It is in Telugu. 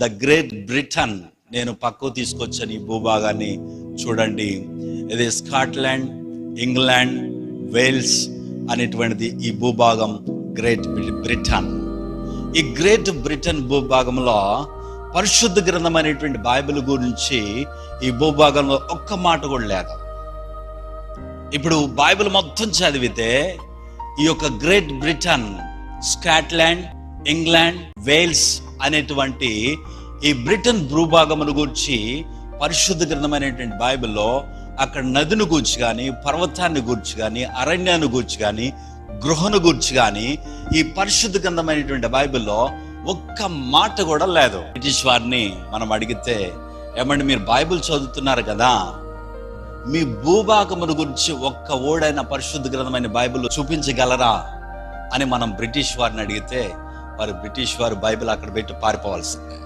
ద గ్రేట్ బ్రిటన్ నేను పక్కకు తీసుకొచ్చాను. ఈ భూభాగాన్ని చూడండి. ఇది స్కాట్లాండ్, ఇంగ్లాండ్, వేల్స్ అనేటువంటిది ఈ భూభాగం గ్రేట్ బ్రిటన్. ఈ గ్రేట్ బ్రిటన్ భూభాగంలో పరిశుద్ధ గ్రంథం అనేటువంటి బైబిల్ గురించి ఈ భూభాగంలో ఒక్క మాట కూడా లేదు. ఇప్పుడు బైబిల్ మొత్తం చదివితే ఈ యొక్క great Britain, Scotland, England, Wales అనేటువంటి ఈ బ్రిటన్ భూభాగమును గురించి పరిశుద్ధ గ్రంథం అనేటువంటి బైబిల్లో అక్కడ నదిని గూర్చి కానీ, పర్వతాన్ని గూర్చి కానీ, అరణ్యాన్ని గూర్చి కానీ, గృహను గూర్చి కానీ ఈ పరిశుద్ధ గ్రంథం అనేటువంటి బైబిల్లో ఒక్క మాట కూడా లేదు. బ్రిటిష్ వారిని మనం అడిగితే, ఏమంటే మీరు బైబిల్ చదువుతున్నారు కదా, మీ భూభాగమును గురించి ఒక్క ఓడైన పరిశుద్ధ గ్రంథమైన బైబిల్ చూపించగలరా అని మనం బ్రిటిష్ వారిని అడిగితే, వారు బ్రిటిష్ వారు బైబిల్ అక్కడ పెట్టి పారిపోవాల్సిందే.